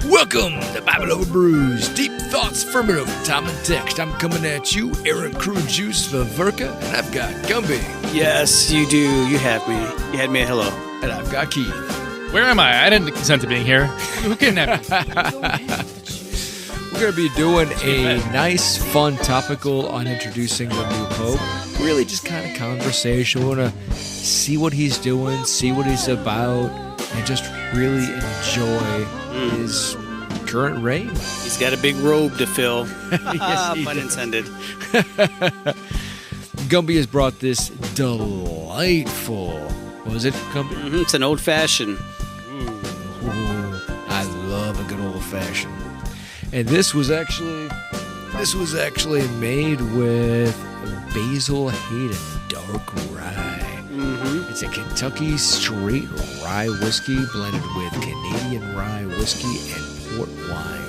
Welcome to Bible Over Brews, deep thoughts from over time and text. I'm coming at you, Aaron Kru Juice, Vaverka, and I've got Gumby. Yes, you do. You have me. You had me at hello. And I've got Keith. Where am I? I didn't consent to being here. Who kidnapped me? We're going to be doing a nice, fun topical on introducing the new pope. Really just kind of conversation. We want to see what he's doing, see what he's about, and just really enjoy his current reign. He's got a big robe to fill. Yes, pun intended. Gumby has brought this delightful, what was it, Gumby? It's an old-fashioned. Ooh, I love a good old-fashioned. And this was actually made with Basil Hayden Dark Rye. It's a Kentucky straight rye whiskey blended with Canadian rye whiskey and port wine.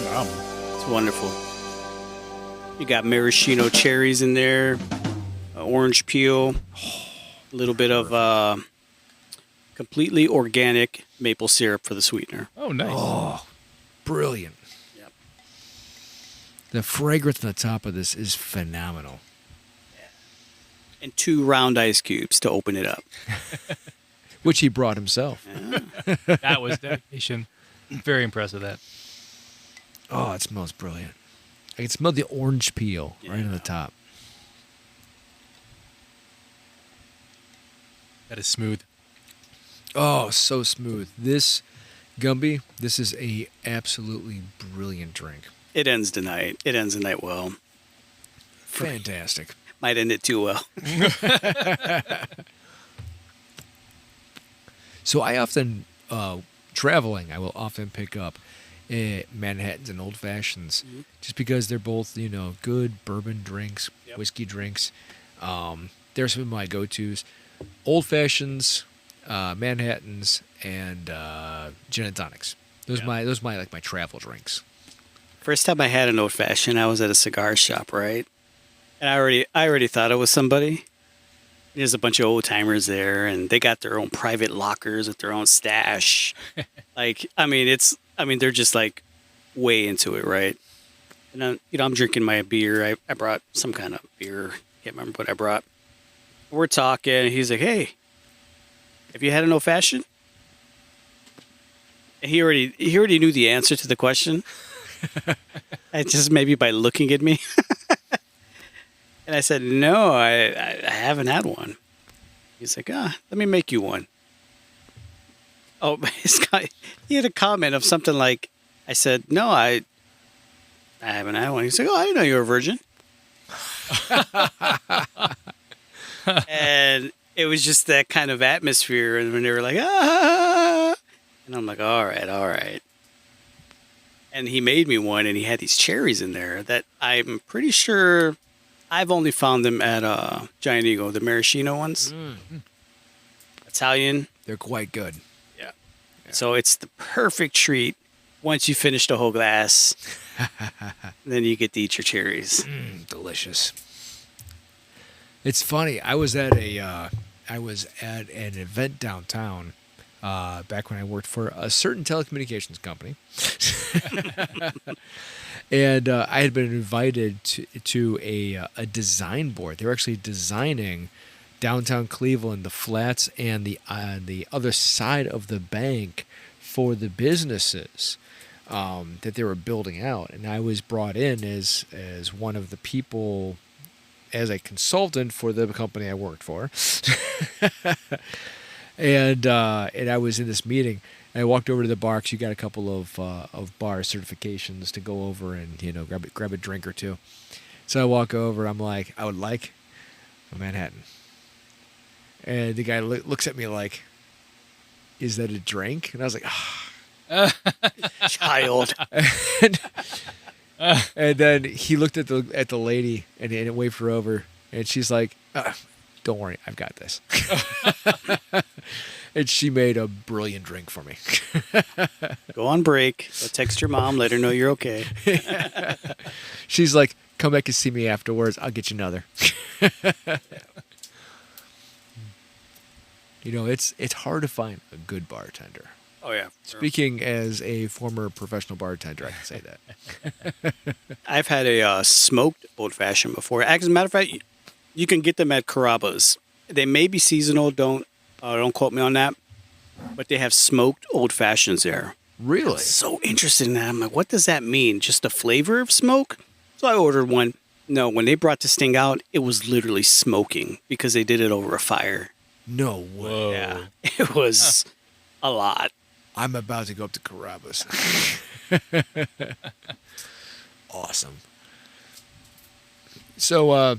Wow. It's wonderful. You got maraschino cherries in there, orange peel, a little bit of completely organic maple syrup for the sweetener. Oh, nice. Oh, brilliant. Yep. The fragrance on the top of this is phenomenal. And 2 round ice cubes to open it up. Which he brought himself. That was dedication. Very impressed with that. Oh, it smells brilliant. I can smell the orange peel right on the top. That is smooth. Oh, so smooth. This, Gumby, this is a absolutely brilliant drink. It ends the night. It ends the night well. Fantastic. Might end it too well. So I often, traveling, I will often pick up Manhattans and Old Fashions just because they're both, good bourbon drinks, whiskey drinks. They're some of my go-tos. Old Fashions, Manhattans, and gin and tonics. Those are my travel drinks. First time I had an old fashioned, I was at a cigar shop, right? And I already thought it was somebody. There's a bunch of old timers there, and they got their own private lockers with their own stash. They're just like way into it, right? And I'm drinking my beer. I brought some kind of beer. Can't remember what I brought. We're talking. And he's like, "Hey, have you had an old fashioned?" And he already knew the answer to the question. Just maybe by looking at me. And I said, "No, I haven't had one." He's like, let me make you one. Oh, he had a comment of something like, I said, "No, I haven't had one." He's like, "Oh, I didn't know you were a virgin." And it was just that kind of atmosphere. And when they were like, "Ah," and I'm like, all right. And he made me one, and he had these cherries in there that I'm pretty sure I've only found them at Giant Eagle, the maraschino ones. Italian. They're quite good. Yeah. So it's the perfect treat once you finish the whole glass. Then you get to eat your cherries. Delicious. It's funny. I was at an event downtown back when I worked for a certain telecommunications company. And I had been invited to a design board. They were actually designing downtown Cleveland, the flats, and the other side of the bank for the businesses that they were building out. And I was brought in as one of the people, as a consultant for the company I worked for. And I was in this meeting. I walked over to the bar because you got a couple of bar certifications to go over and grab a drink or two. So I walk over. I'm like, I would like a Manhattan. And the guy looks at me like, "Is that a drink?" And I was like, Child. And then he looked at the lady and waved her over, and she's like, "Don't worry, I've got this." And she made a brilliant drink for me. Go on break. Go text your mom. Let her know you're okay. She's like, "Come back and see me afterwards. I'll get you another." It's hard to find a good bartender. Oh, yeah. Speaking as a former professional bartender, I can say that. I've had a smoked old-fashioned before. As a matter of fact, you can get them at Carrabba's. They may be seasonal. Don't quote me on that. But they have smoked old-fashions there. Really? So interested in that. I'm like, what does that mean? Just the flavor of smoke? So I ordered one. No, when they brought this thing out, it was literally smoking because they did it over a fire. No way. Whoa. Yeah, it was a lot. I'm about to go up to Carrabba's. Awesome. So,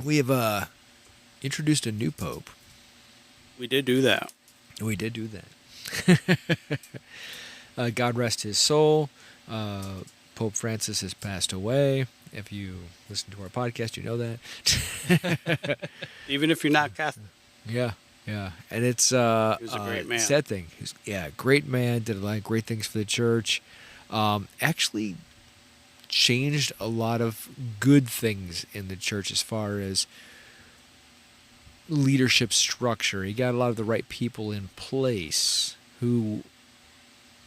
we have introduced a new pope. We did do that. We did do that. God rest his soul. Pope Francis has passed away. If you listen to our podcast, you know that. Even if you're not Catholic. Yeah, yeah. And it's He was a great man. sad thing. Great man, did a lot of great things for the church. Actually changed a lot of good things in the church as far as leadership structure. He got a lot of the right people in place who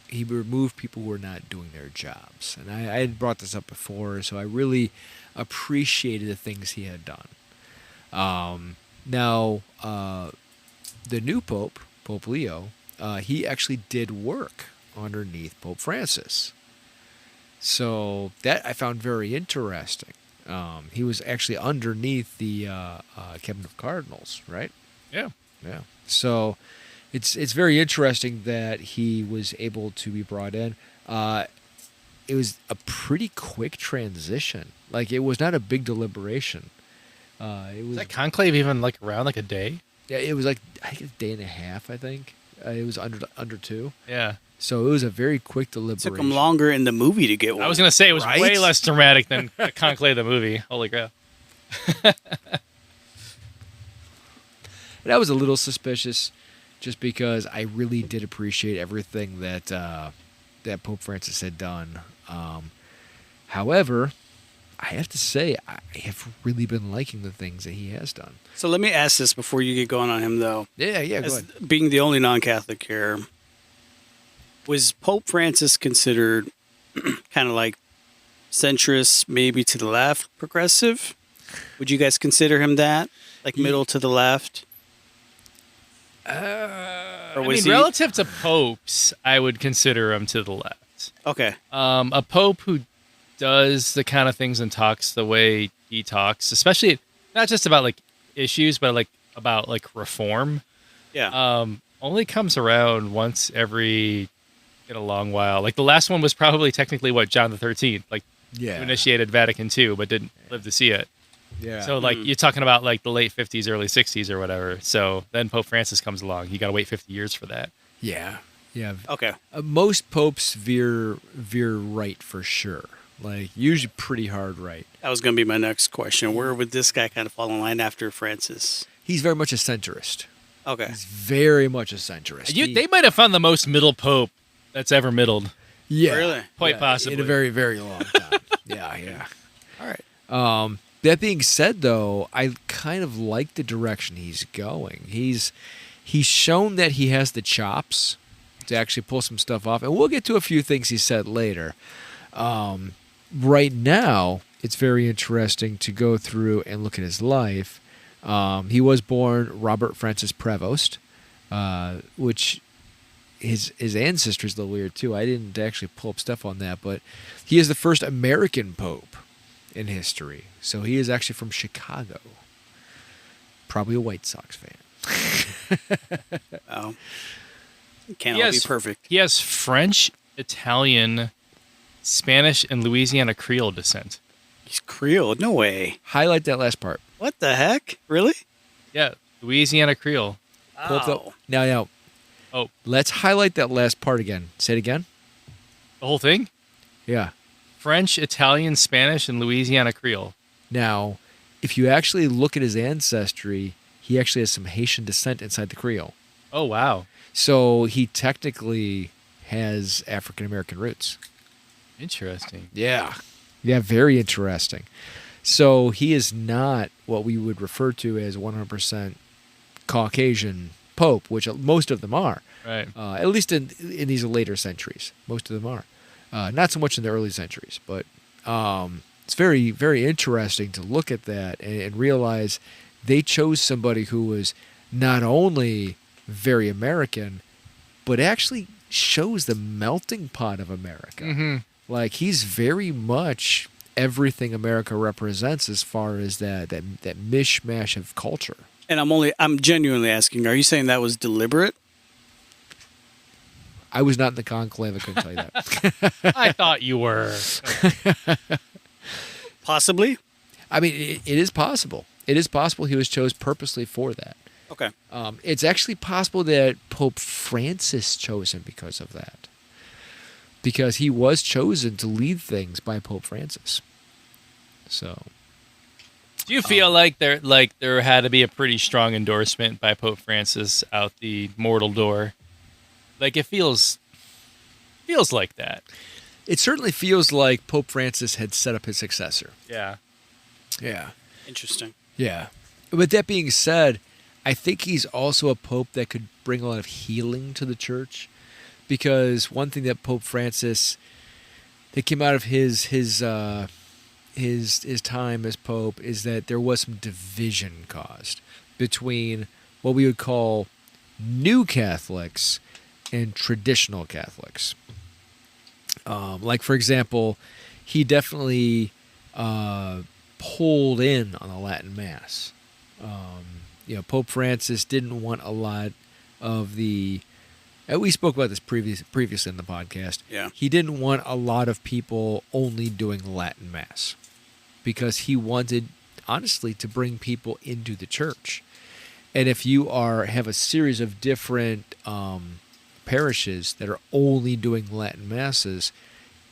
he removed people who were not doing their jobs. And I had brought this up before, so I really appreciated the things he had done. Now, the new Pope, Pope Leo, he actually did work underneath Pope Francis. So that I found very interesting. He was actually underneath the cabinet of cardinals, right? Yeah. Yeah. So it's very interesting that he was able to be brought in. It was a pretty quick transition. Like, it was not a big deliberation. It was Was that conclave even like around like a day? Yeah, it was like I think a day and a half. I think it was under 2. Yeah. So it was a very quick deliberation. Took him longer in the movie to get one. I was going to say it was Right? way less dramatic than Conclave the movie. Holy crap. And I was a little suspicious, just because I really did appreciate everything that that Pope Francis had done. However, I have to say I have really been liking the things that he has done. So let me ask this before you get going on him, though. Yeah, go As ahead. being the only non-Catholic here, was Pope Francis considered kind of like centrist, maybe to the left, progressive? Would you guys consider him that? Like middle to the left? Or I was mean, relative to popes, I would consider him to the left. Okay. A pope who does the kind of things and talks the way he talks, especially not just about like issues, but like about like reform, Yeah. only comes around once every in a long while. Like the last one was probably technically what, John the 13th, like Yeah. who initiated Vatican II, but didn't live to see it. Yeah. So like you're talking about like the late 50s, early 60s or whatever. So then Pope Francis comes along. You got to wait 50 years for that. yeah. Okay. Most popes veer right for sure. Like, usually pretty hard right. That was going to be my next question. Where would this guy kind of fall in line after Francis? He's very much a centrist. Okay. He's very much a centrist. They might have found the most middle pope that's ever middled. Yeah. Really? Quite possibly. In a very, very long time. Yeah. All right. That being said, though, I kind of like the direction he's going. He's shown that he has the chops to actually pull some stuff off, and we'll get to a few things he said later. Right now, it's very interesting to go through and look at his life. He was born Robert Francis Prevost, which his ancestry is a little weird too. I didn't actually pull up stuff on that, but he is the first American pope in history. So he is actually from Chicago. Probably a White Sox fan. Oh. Can't all be perfect. He has French, Italian, Spanish, and Louisiana Creole descent. He's Creole. No way. Highlight that last part. What the heck? Really? Yeah, Louisiana Creole. Pull up the- Oh. Now, Oh, let's highlight that last part again. Say it again. the whole thing? Yeah. French, Italian, Spanish, and Louisiana Creole. Now, if you actually look at his ancestry, he actually has some Haitian descent inside the Creole. Oh, wow. So he technically has African American roots. Interesting. Yeah, very interesting. So he is not what we would refer to as 100% Caucasian pope, which most of them are. Right. At least in these later centuries, most of them are. Not so much in the early centuries, but it's very, very interesting to look at that and realize they chose somebody who was not only very American, but actually shows the melting pot of America. Mm-hmm. Like, he's very much everything America represents as far as that mishmash of culture. And I'm genuinely asking, are you saying that was deliberate? I was not in the conclave. I couldn't tell you that. I thought you were. Possibly. I mean, it is possible. It is possible he was chosen purposely for that. Okay. It's actually possible that Pope Francis chose him because of that. Because he was chosen to lead things by Pope Francis. So, Do you feel like there had to be a pretty strong endorsement by Pope Francis out the mortal door? Like, it feels like that. it certainly feels like Pope Francis had set up his successor. Yeah. Yeah. Interesting. Yeah. With that being said, I think he's also a pope that could bring a lot of healing to the church, because one thing that Pope Francis that came out of his time as pope is that there was some division caused between what we would call new Catholics and traditional Catholics. Like, for example, he definitely pulled in on the Latin Mass. Pope Francis didn't want a lot of the. We spoke about this previously in the podcast. Yeah. He didn't want a lot of people only doing Latin Mass, because he wanted, honestly, to bring people into the church. And if you have a series of different parishes that are only doing Latin Masses,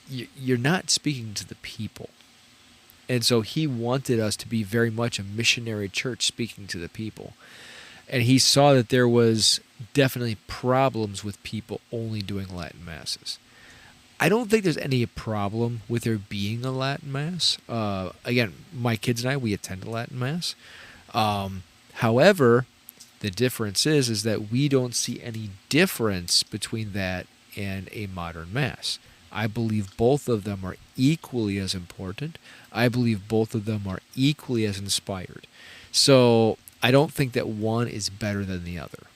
you're not speaking to the people. And so he wanted us to be very much a missionary church speaking to the people. And he saw that there was definitely problems with people only doing Latin Masses. I don't think there's any problem with there being a Latin Mass. Again, my kids and I, we attend a Latin Mass. However, the difference is that we don't see any difference between that and a modern Mass. I believe both of them are equally as important. I believe both of them are equally as inspired. So I don't think that one is better than the other.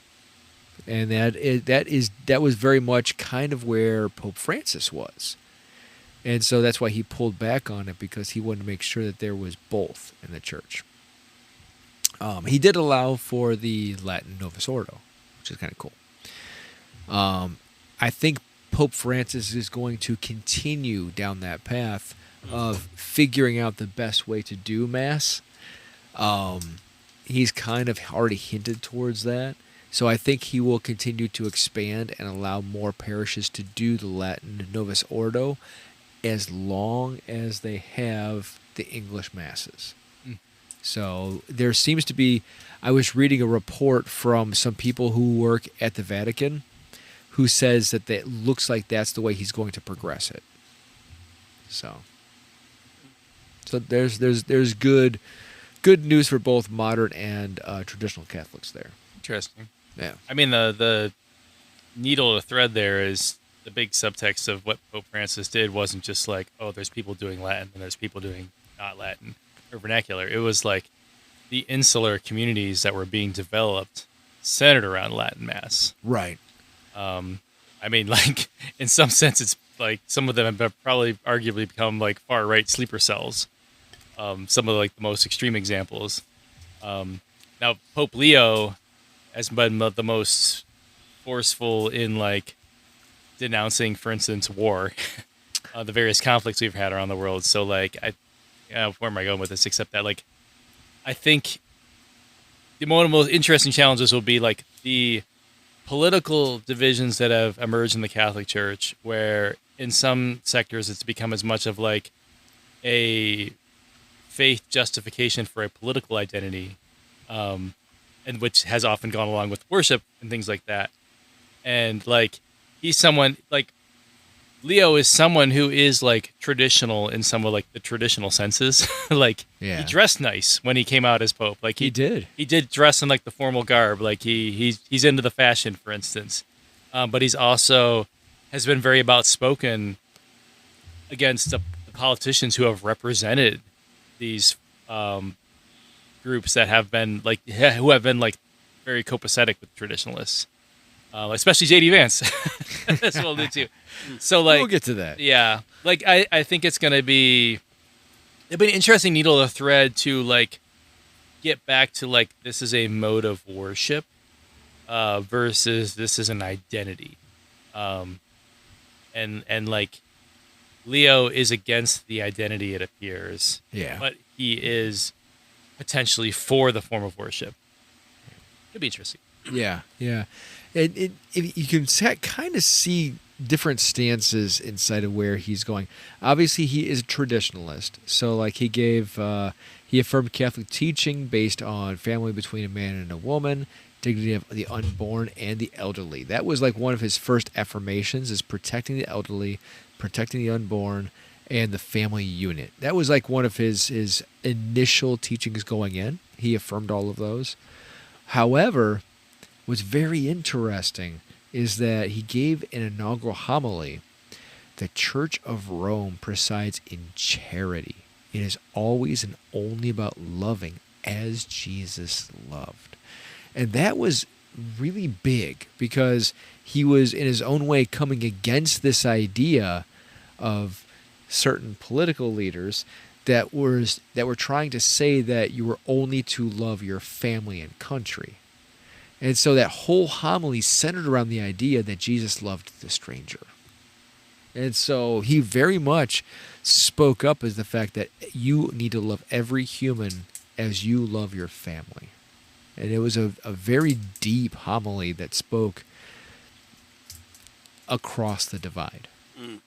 And that was very much kind of where Pope Francis was. And so that's why he pulled back on it, because he wanted to make sure that there was both in the church. He did allow for the Latin Novus Ordo, which is kind of cool. I think Pope Francis is going to continue down that path of figuring out the best way to do Mass. He's kind of already hinted towards that. So I think he will continue to expand and allow more parishes to do the Latin Novus Ordo, as long as they have the English Masses. So there seems to be, I was reading a report from some people who work at the Vatican who says that it looks like that's the way he's going to progress it. So there's good news for both modern and traditional Catholics there. Interesting. Yeah. I mean, the needle to thread there is the big subtext of what Pope Francis did wasn't just like, oh, there's people doing Latin and there's people doing not Latin or vernacular. It was like the insular communities that were being developed centered around Latin Mass. Right. I mean, like, in some sense, it's like some of them have probably arguably become like far right sleeper cells. Some of like the most extreme examples. Now, Pope Leo has been the most forceful in like denouncing, for instance, war, the various conflicts we've had around the world. So, like, where am I going with this? Except that, like, I think one of the most interesting challenges will be like the political divisions that have emerged in the Catholic Church, where in some sectors it's become as much of like a faith justification for a political identity, and which has often gone along with worship and things like that. And like, he's someone like Leo is someone who is like traditional in some of like the traditional senses. Like Yeah. he dressed nice when he came out as Pope. Like He did. He did dress in like the formal garb. Like he's into the fashion, for instance. But he's also has been very outspoken against the politicians who have represented these groups that have been like who have been like very copacetic with traditionalists, especially JD Vance. That's what we'll do too. So like We'll get to that. yeah, like I think it's gonna be it'll be an interesting needle to thread to like get back to like this is a mode of worship versus this is an identity, and like Leo is against the identity, it appears. Yeah. But he is potentially for the form of worship. Could be interesting. Yeah, yeah. You can kind of see different stances inside of where he's going. Obviously, he is a traditionalist, so like he affirmed Catholic teaching based on family between a man and a woman, dignity of the unborn and the elderly. That was like one of his first affirmations: is protecting the elderly, protecting the unborn, and the family unit. That was like one of his initial teachings going in. He affirmed all of those. However, what's very interesting is that he gave an inaugural homily. The Church of Rome presides in charity. It is always and only about loving as Jesus loved. And that was really big because he was in his own way coming against this idea of certain political leaders that were trying to say that you were only to love your family and country. And so that whole homily centered around the idea that Jesus loved the stranger. And so he very much spoke up as the fact that you need to love every human as you love your family. And it was a very deep homily that spoke across the divide. Mm.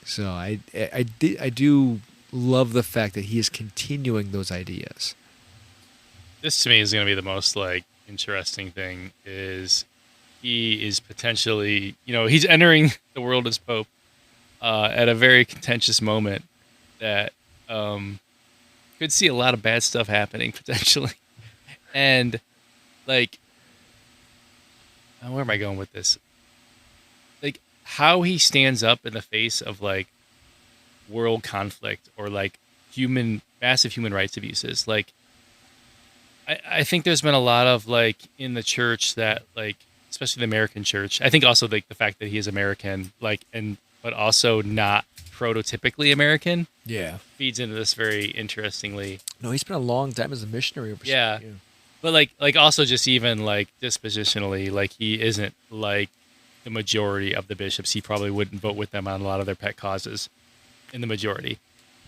So I do love the fact that he is continuing those ideas. This to me is going to be the most like interesting thing is he is potentially, he's entering the world as Pope at a very contentious moment that could see a lot of bad stuff happening potentially. And like, where am I going with this? Like how he stands up in the face of like world conflict or like massive human rights abuses. Like, I think there's been a lot of like in the church that like, especially the American church. I think also like the fact that he is American, like, but also not prototypically American. Yeah. Feeds into this very interestingly. No, he spent a long time as a missionary. Yeah. But like also just even like dispositionally, like he isn't like the majority of the bishops. He probably wouldn't vote with them on a lot of their pet causes in the majority.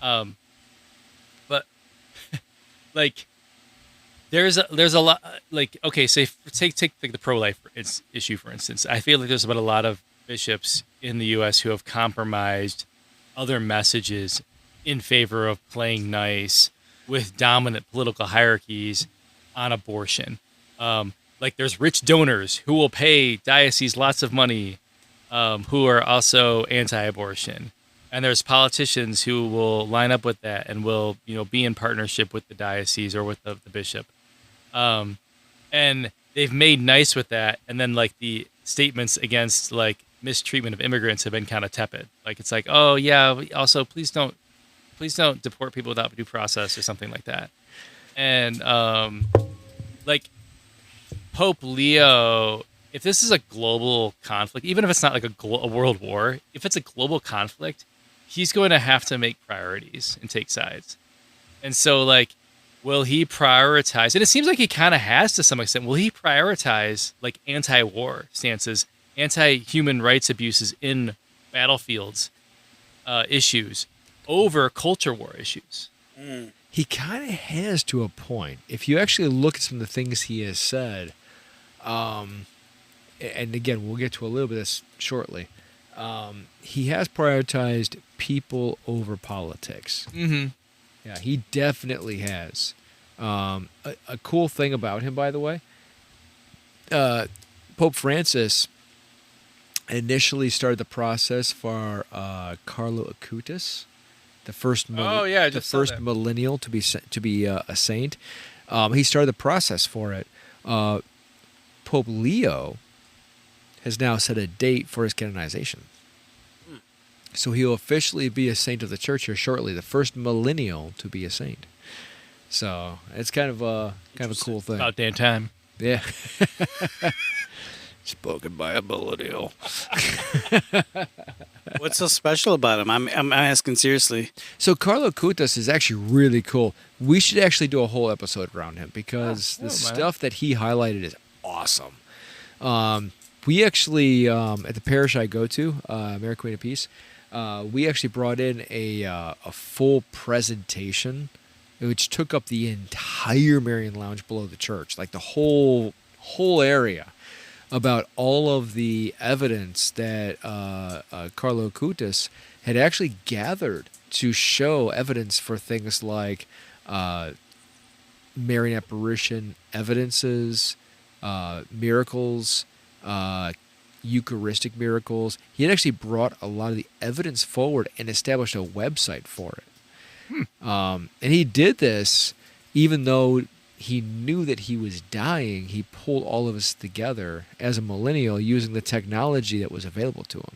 But like there's a lot like, okay, say take like the pro-life issue, for instance. I feel like there's been a lot of bishops in the U.S. who have compromised other messages in favor of playing nice with dominant political hierarchies on abortion. Like there's rich donors who will pay dioceses lots of money, who are also anti-abortion. And there's politicians who will line up with that and will, be in partnership with the diocese or with the bishop. And they've made nice with that. And then like the statements against like mistreatment of immigrants have been kind of tepid. Like it's like, oh yeah, also please don't deport people without due process or something like that. And like Pope Leo, if this is a global conflict, even if it's not like a world war, if it's a global conflict, he's going to have to make priorities and take sides. And so like, will he prioritize, and it seems like he kind of has to some extent, will he prioritize like anti-war stances, anti-human rights abuses in battlefields issues over culture war issues? Mm. He kind of has to a point. If you actually look at some of the things he has said, and again, we'll get to a little bit of this shortly, he has prioritized people over politics. Mm-hmm. Yeah, he definitely has. A cool thing about him, by the way, Pope Francis initially started the process for Carlo Acutis, the first I just saw that. millennial to be a saint. He started the process for it. Pope Leo has now set a date for his canonization. So he'll officially be a saint of the church here shortly, the first millennial to be a saint. So it's kind of a cool thing. About damn time. Yeah. Spoken by a millennial. What's so special about him? I'm asking seriously. So Carlo Acutis is actually really cool. We should actually do a whole episode around him because the stuff that he highlighted is awesome. We actually, at the parish I go to, Mary Queen of Peace, we actually brought in a full presentation, which took up the entire Marian Lounge below the church, like the whole area, about all of the evidence that Carlo Acutis had actually gathered to show evidence for things like Marian apparition evidences, miracles, Eucharistic miracles. He had actually brought a lot of the evidence forward and established a website for it. And he did this even though he knew that he was dying. He pulled all of us together as a millennial using the technology that was available to him.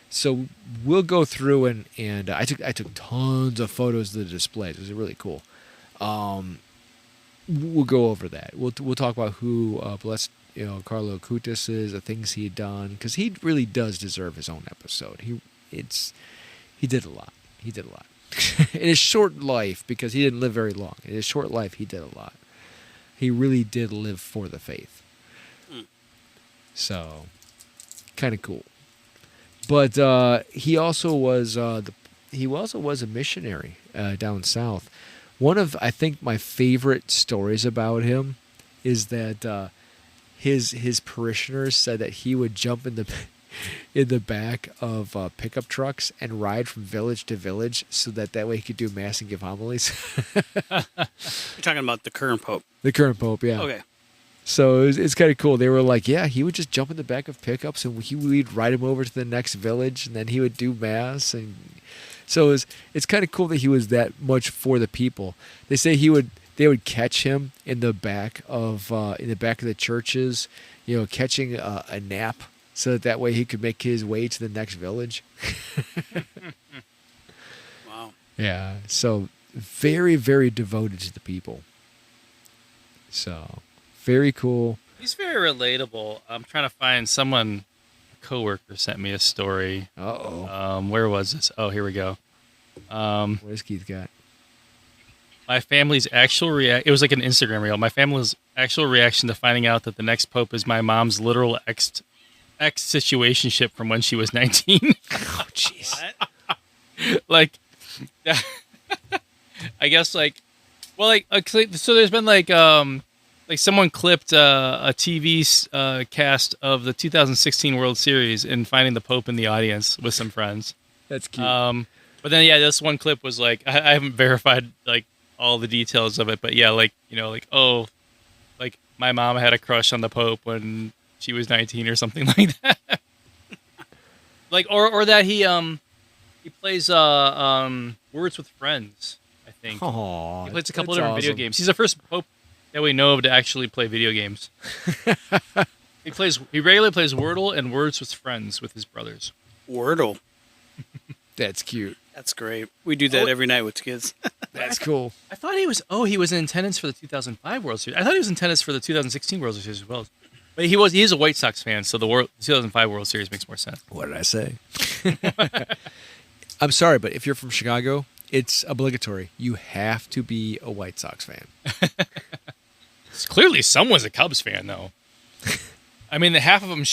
So we'll go through and I took tons of photos of the displays. It was really cool. We'll go over that. We'll talk about who blessed Carlo Acutis is, the things he had done, because he really does deserve his own episode. He did a lot. He did a lot. In his short life, because he didn't live very long. In his short life, he did a lot. He really did live for the faith. So, kind of cool. But he also was a missionary down south. One of, I think, my favorite stories about him is that his parishioners said that he would jump in the back of pickup trucks and ride from village to village so that way he could do mass and give homilies. You're talking about the current pope. The current pope, yeah. Okay. So it's kind of cool. They were like, yeah, he would just jump in the back of pickups and we'd ride him over to the next village, and then he would do mass. And so it's kind of cool that he was that much for the people. They say they would catch him in the back of the churches, catching a nap, so that way he could make his way to the next village. Wow. Yeah. So very, very devoted to the people. So very cool. He's very relatable. I'm trying to find someone. A coworker sent me a story. Uh-oh. Where was this? Oh, here we go. What has Keith got? My family's actual it was like an Instagram reel. My family's actual reaction to finding out that the next pope is my mom's literal ex-situationship from when she was 19. Oh, jeez. Like, I guess so there's been like someone clipped a TV cast of the 2016 World Series and finding the Pope in the audience with some friends. That's cute. But then, yeah, this one clip was like, I haven't verified like all the details of it, but yeah, my mom had a crush on the Pope when she was 19 or something like that. or that he plays Words with Friends, I think. Aww, he plays a couple of different video games. He's the first Pope that we know of to actually play video games. He regularly plays Wordle and Words with Friends with his brothers. Wordle. That's cute. That's great. We do that every night with kids. That's cool. I thought he was in attendance for the 2005 World Series. I thought he was in attendance for the 2016 World Series as well. But he is a White Sox fan, so the 2005 World Series makes more sense. What did I say? I'm sorry, but if you're from Chicago, it's obligatory. You have to be a White Sox fan. Clearly, someone's a Cubs fan, though. I mean, half of them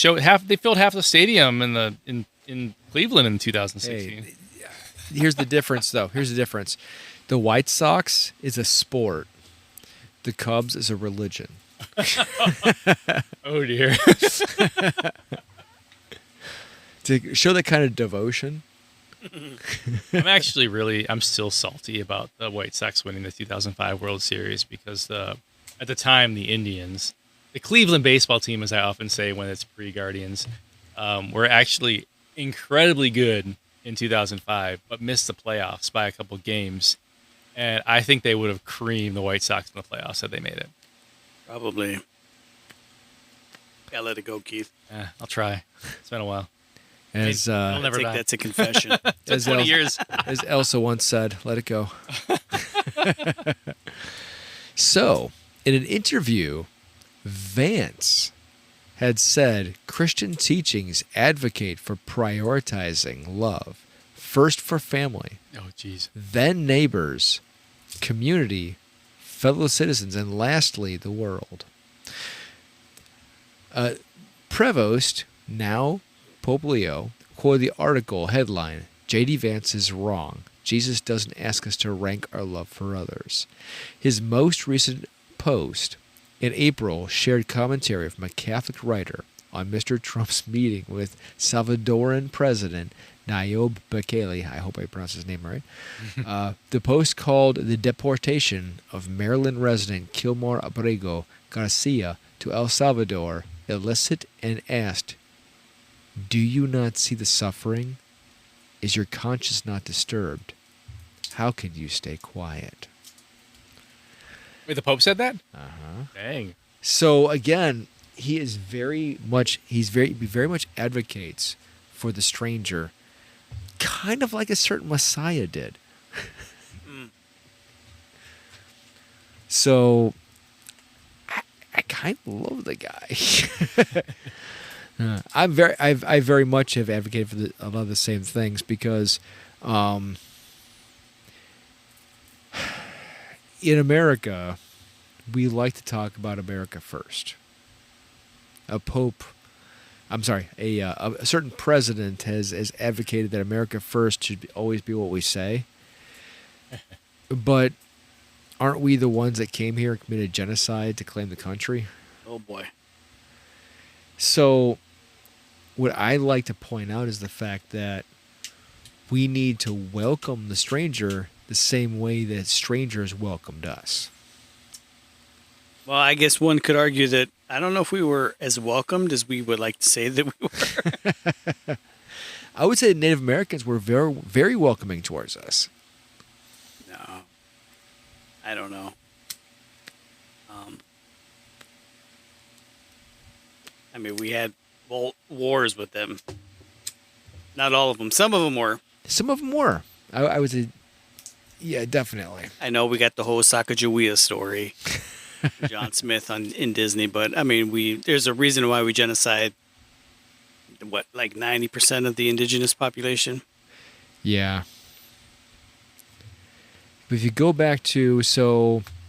they filled half the stadium in Cleveland in 2016. Hey, here's the difference, though. Here's the difference. The White Sox is a sport. The Cubs is a religion. Oh, dear. To show that kind of devotion. I'm still salty about the White Sox winning the 2005 World Series because at the time, the Indians, the Cleveland baseball team, as I often say when it's pre-Guardians, were actually incredibly good in 2005, but missed the playoffs by a couple games. And I think they would have creamed the White Sox in the playoffs had they made it. Probably. Gotta let it go, Keith. I'll try. It's been a while. As I'll never Take die. that to confession. as 20 El- years. as Elsa once said, "Let it go." So, in an interview, Vance had said Christian teachings advocate for prioritizing love, first for family, Oh, jeez. then neighbors, community, fellow citizens, and lastly, the world. Prevost, now Pope Leo, quoted the article headline, J.D. Vance is wrong. Jesus doesn't ask us to rank our love for others. His most recent post in April shared commentary from a Catholic writer on Mr. Trump's meeting with Salvadoran President Nayib Bukele. I hope I pronounced his name right. The post called the deportation of Maryland resident Kilmore Abrego Garcia to El Salvador illicit and asked, "Do you not see the suffering? Is your conscience not disturbed? How can you stay quiet?" Wait, the Pope said that? Uh-huh. Dang. So again, he very much advocates for the stranger, kind of like a certain Messiah did. So I kind of love the guy. I very much have advocated for a lot of the same things because in America, we like to talk about America first. A certain president has advocated that America first should always be what we say. But aren't we the ones that came here and committed genocide to claim the country? Oh, boy. So what I like to point out is the fact that we need to welcome the stranger the same way that strangers welcomed us. Well, I guess one could argue that I don't know if we were as welcomed as we would like to say that we were. I would say Native Americans were very, very welcoming towards us. No. I don't know. I mean, we had wars with them. Not all of them. Some of them were. Some of them were. I would say, yeah, definitely. I know we got the whole Sacagawea story, John Smith in Disney, but I mean, there's a reason why we genocide. What, like 90% of the indigenous population? Yeah. But if you go back to,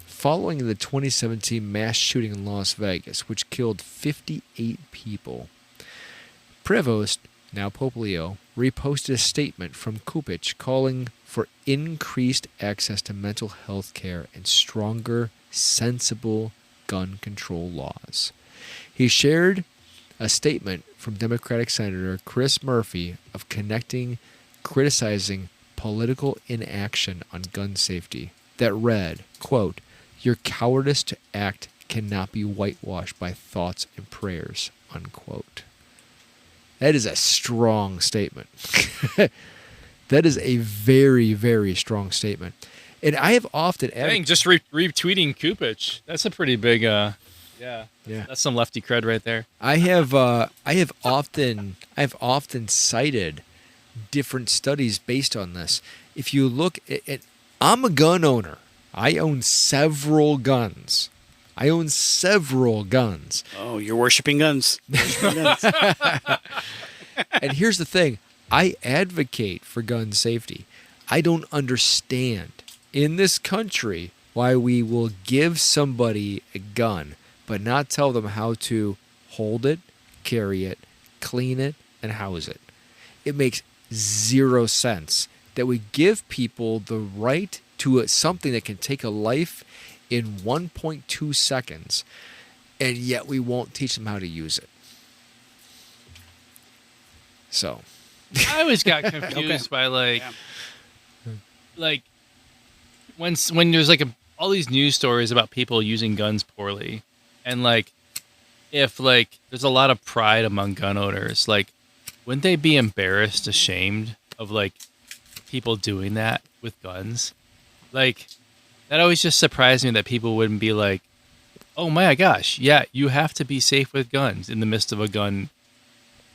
following the 2017 mass shooting in Las Vegas, which killed 58 people, Prevost, now Pope Leo, reposted a statement from Kupich calling for increased access to mental health care and stronger, sensible gun control laws. He shared a statement from Democratic Senator Chris Murphy of criticizing political inaction on gun safety that read, quote, "Your cowardice to act cannot be whitewashed by thoughts and prayers," unquote. That is a strong statement. That is a very, very strong statement. And I have often... Dang, just retweeting Kupich. That's a pretty big... Yeah. That's some lefty cred right there. I have often cited different studies based on this. If you look at I'm a gun owner. I own several guns. Oh, you're worshiping guns. And here's the thing. I advocate for gun safety. I don't understand in this country why we will give somebody a gun but not tell them how to hold it, carry it, clean it, and house it. It makes zero sense that we give people the right to something that can take a life in 1.2 seconds, and yet we won't teach them how to use it. So, I always got confused by like when there's like all these news stories about people using guns poorly, and like if like there's a lot of pride among gun owners, like wouldn't they be embarrassed, ashamed of like people doing that with guns? Like, that always just surprised me that people wouldn't be like, oh my gosh, yeah, you have to be safe with guns in the midst of a gun,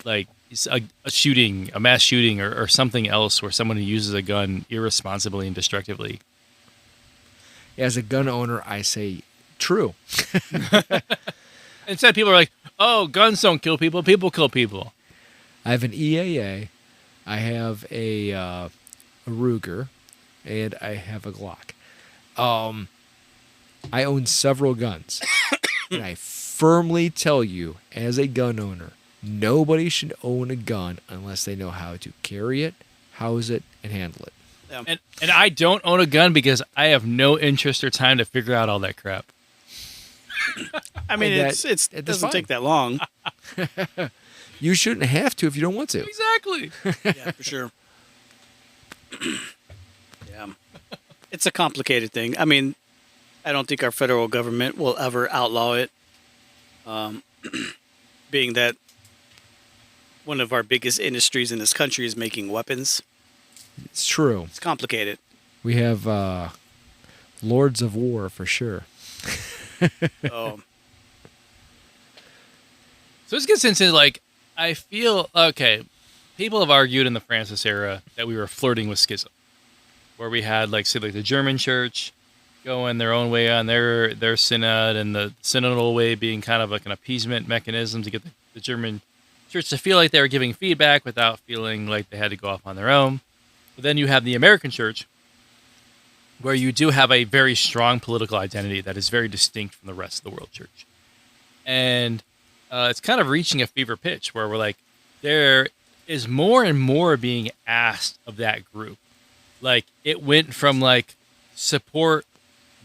like a shooting, a mass shooting, or something else where someone who uses a gun irresponsibly and destructively. As a gun owner, I say true. Instead, people are like, oh, guns don't kill people, people kill people. I have an EAA, I have a Ruger, and I have a Glock. I own several guns, and I firmly tell you, as a gun owner, nobody should own a gun unless they know how to carry it, house it, and handle it. Yeah. And I don't own a gun because I have no interest or time to figure out all that crap. I mean, And it doesn't take that long. You shouldn't have to if you don't want to. Exactly. Yeah, for sure. Yeah. It's a complicated thing. I mean, I don't think our federal government will ever outlaw it. Being that one of our biggest industries in this country is making weapons. It's true. It's complicated. We have Lords of War for sure. So, So this gets into, like, I feel, okay, people have argued in the Francis era that we were flirting with schism, where we had, like, say, like the German church going their own way on their synod, and the synodal way being kind of like an appeasement mechanism to get the German church to feel like they were giving feedback without feeling like they had to go off on their own. But then you have the American church, where you do have a very strong political identity that is very distinct from the rest of the world church. And it's kind of reaching a fever pitch where we're like, there is more and more being asked of that group. Like, it went from, like, support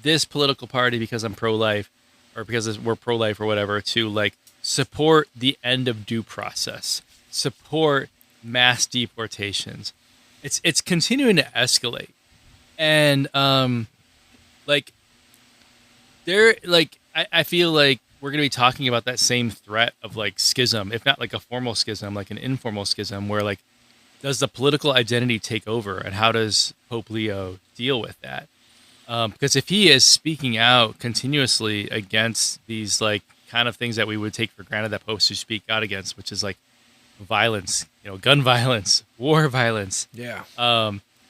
this political party because I'm pro-life, or because we're pro-life or whatever, to, like, support the end of due process, support mass deportations. It's continuing to escalate. And, like, I feel like we're going to be talking about that same threat of, like, schism, if not like a formal schism, like an informal schism, where, like, does the political identity take over, and how does Pope Leo deal with that? Because if he is speaking out continuously against these, like, kind of things that we would take for granted that popes should speak out against, which is, like, violence, gun violence, war violence,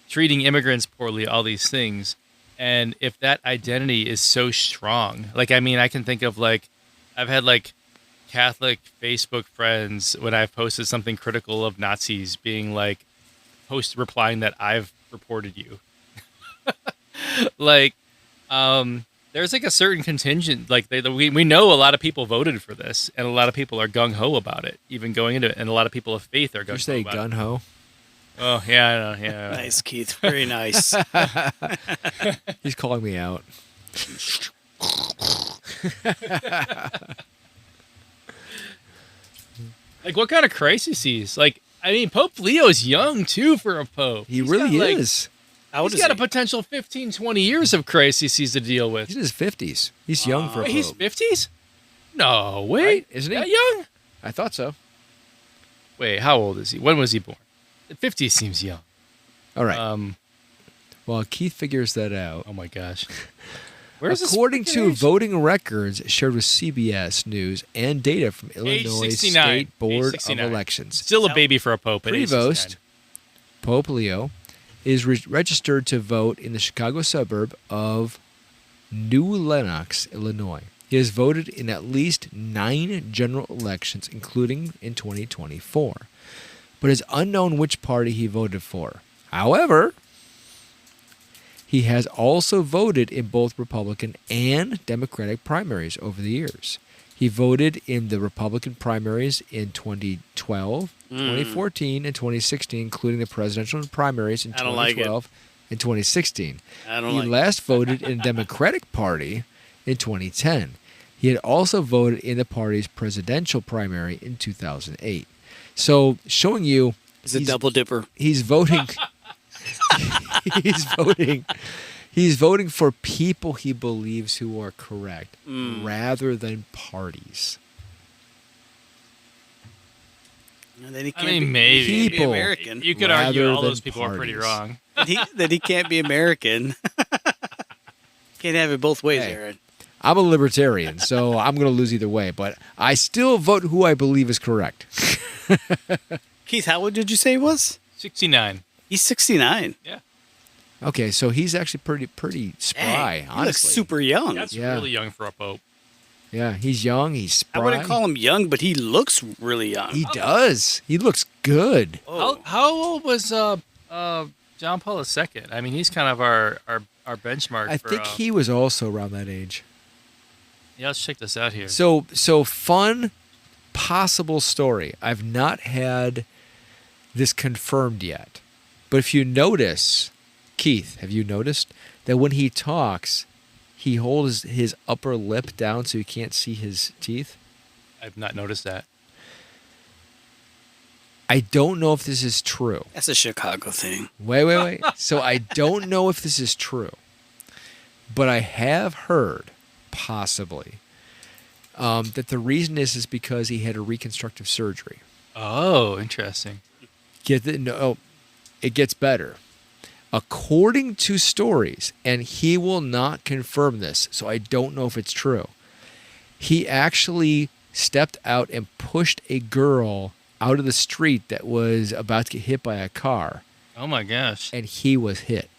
treating immigrants poorly, all these things. And if that identity is so strong, like, I mean, I can think of, like, I've had, like, Catholic Facebook friends when I've posted something critical of Nazis being like, replying that I've reported you. Like, there's, like, a certain contingent, like, we know a lot of people voted for this, and a lot of people are gung-ho about it, even going into it, and a lot of people of faith are gung-ho You say about it. gun-ho? Oh, yeah, I know, yeah. nice, Keith. Very nice. He's calling me out. Like, what kind of crises? Like, I mean, Pope Leo's young, too, for a pope. He really got, like, is. How old He's is got he? a potential 15, 20 years of crises to deal with. He's in his 50s. He's young for a Wait, pope. he's 50s? No, wait. Right? Isn't he? That young? I thought so. Wait, how old is he? When was he born? 50 seems young. All right. Well, Keith figures that out. Oh my gosh. Where's According to voting records shared with CBS News and data from Illinois 69. State Board of 69. Elections, Still a baby for a pope. At age Prevost, 69. Pope Leo, is registered to vote in the Chicago suburb of New Lenox, Illinois. He has voted in at least 9 general elections, including in 2024. But it's unknown which party he voted for. However, he has also voted in both Republican and Democratic primaries over the years. He voted in the Republican primaries in 2012, 2014, and 2016, including the presidential primaries in I don't like it. 2012 and 2016. I don't He like it. last voted in the Democratic Party in 2010. He had also voted in the party's presidential primary in 2008. So, showing you He's a double dipper. he's voting he's voting for people he believes who are correct rather than parties. And then he I can't mean, be, maybe. he can't be People. American. You could argue rather all those than people are pretty parties. wrong. That he can't be American. Can't have it both ways, Hey. Aaron. I'm a libertarian, so I'm going to lose either way. But I still vote who I believe is correct. Keith, how old did you say he was? 69. He's 69. Yeah. Okay, so he's actually pretty spry, Dang, honestly. he looks super young. That's Yeah. really young for a pope. Yeah, he's young. He's I spry. wouldn't call him young, but he looks really young. He does. He looks good. Oh. How old was John Paul II? I mean, he's kind of our benchmark. I for, think he was also around that age. Yeah, let's check this out here. So fun, possible story. I've not had this confirmed yet, but if you notice, Keith, have you noticed that when he talks, he holds his upper lip down so you can't see his teeth? I've not noticed that. I don't know if this is true. That's a Chicago thing. Wait. So I don't know if this is true, but I have heard, possibly, that the reason is because he had a reconstructive surgery. Oh, interesting. It gets better. According to stories, and he will not confirm this, so I don't know if it's true, he actually stepped out and pushed a girl out of the street that was about to get hit by a car, Oh my gosh. and he was hit.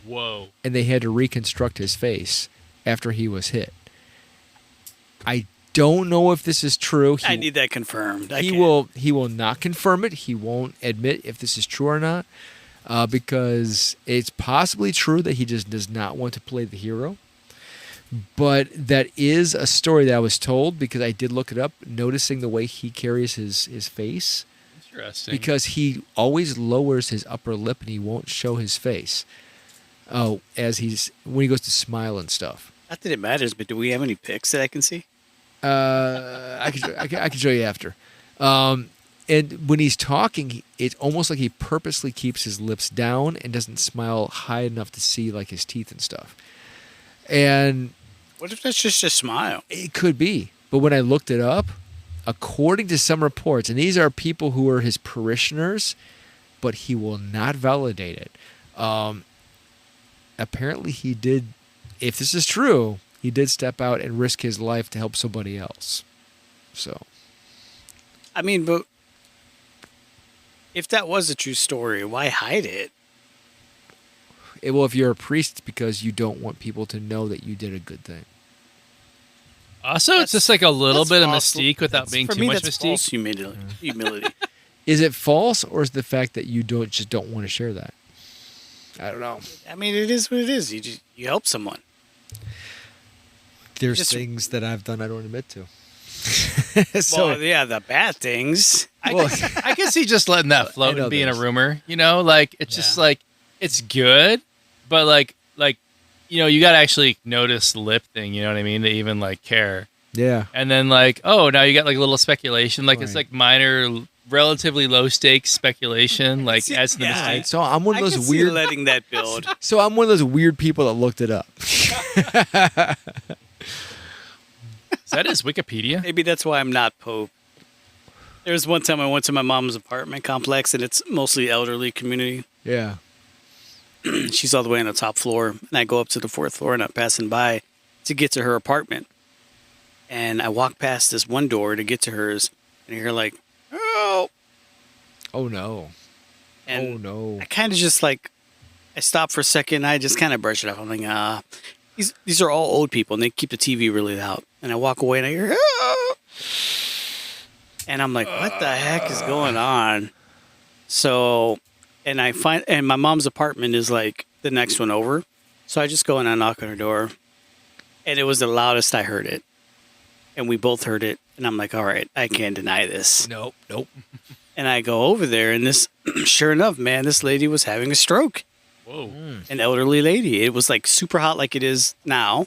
Whoa. And they had to reconstruct his face after he was hit. I don't know if this is true. I need that confirmed. He will not confirm it. He won't admit if this is true or not, because it's possibly true that he just does not want to play the hero. But that is a story that I was told because I did look it up, noticing the way he carries his face, Interesting. because he always lowers his upper lip and he won't show his face. Oh, when he goes to smile and stuff. Not that it matters, but do we have any pics that I can see? I can show you after. And when he's talking, it's almost like he purposely keeps his lips down and doesn't smile high enough to see like his teeth and stuff. And What if that's just a smile? it could be, but when I looked it up, according to some reports, and these are people who are his parishioners, but he will not validate it. Apparently, he did. If this is true, he did step out and risk his life to help somebody else. So. I mean, but if that was a true story, why hide it? Well, if you're a priest, it's because you don't want people to know that you did a good thing. Also, it's just like a little That's bit of false. mystique without being For too me, much that's mystique. false humility. Is it false, or is the fact that you don't want to share that? I don't know. I mean, it is what it is. You help someone. There's Just- things that I've done I don't admit to. Well, yeah, the bad things. I can see just letting that float know and being a this. rumor. You know, like it's just like it's good, but like you got to actually notice the lip thing. You know what I mean? To even like care. Yeah. And then like, oh, now you got like a little speculation. Like it's Right. like minor, relatively low stakes speculation. Like See, adds to the yeah. mystique. So I'm one I of can those see weird. letting that build. So I'm one of those weird people that looked it up. Is that his Wikipedia? Maybe that's why I'm not Pope. There was one time I went to my mom's apartment complex, and it's mostly elderly community. Yeah. She's all the way on the top floor, and I go up to the fourth floor, and I'm passing by to get to her apartment. And I walk past this one door to get to hers, and I hear like, "Oh!" Oh no. And Oh no. I kind of just like, I stop for a second, and I just kind of brush it off. I'm like, these are all old people, and they keep the TV really loud. And I walk away, and I hear, "Oh!" And I'm like, what the heck is going on? So, and my mom's apartment is like the next one over. So I just go and I knock on her door, and it was the loudest I heard it. And we both heard it. And I'm like, all right, I can't deny this. Nope. And I go over there, and this, sure enough, man, this lady was having a stroke. Whoa. An elderly lady. It was like super hot like it is now.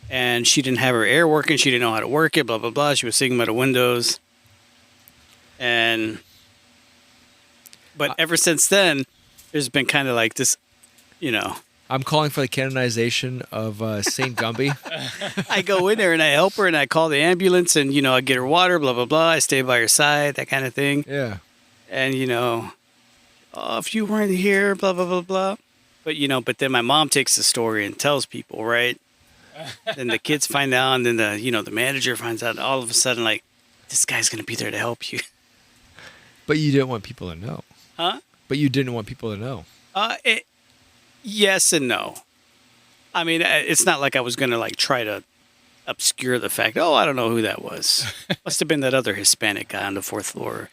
And she didn't have her air working. She didn't know how to work it, blah, blah, blah. She was sitting by the windows. But ever since then, there's been kind of like this, I'm calling for the canonization of Saint Gumby. I go in there and I help her and I call the ambulance and, I get her water, blah, blah, blah. I stay by her side, that kind of thing. Yeah. And, oh, if you weren't here, blah, blah, blah, blah. But then my mom takes the story and tells people, right? Then the kids find out, and then the manager finds out, and all of a sudden, like, this guy's going to be there to help you. But you didn't want people to know. Huh? But you didn't want people to know. Yes and no. I mean, it's not like I was going to, like, try to obscure the fact, oh, I don't know who that was. Must have been that other Hispanic guy on the 4th floor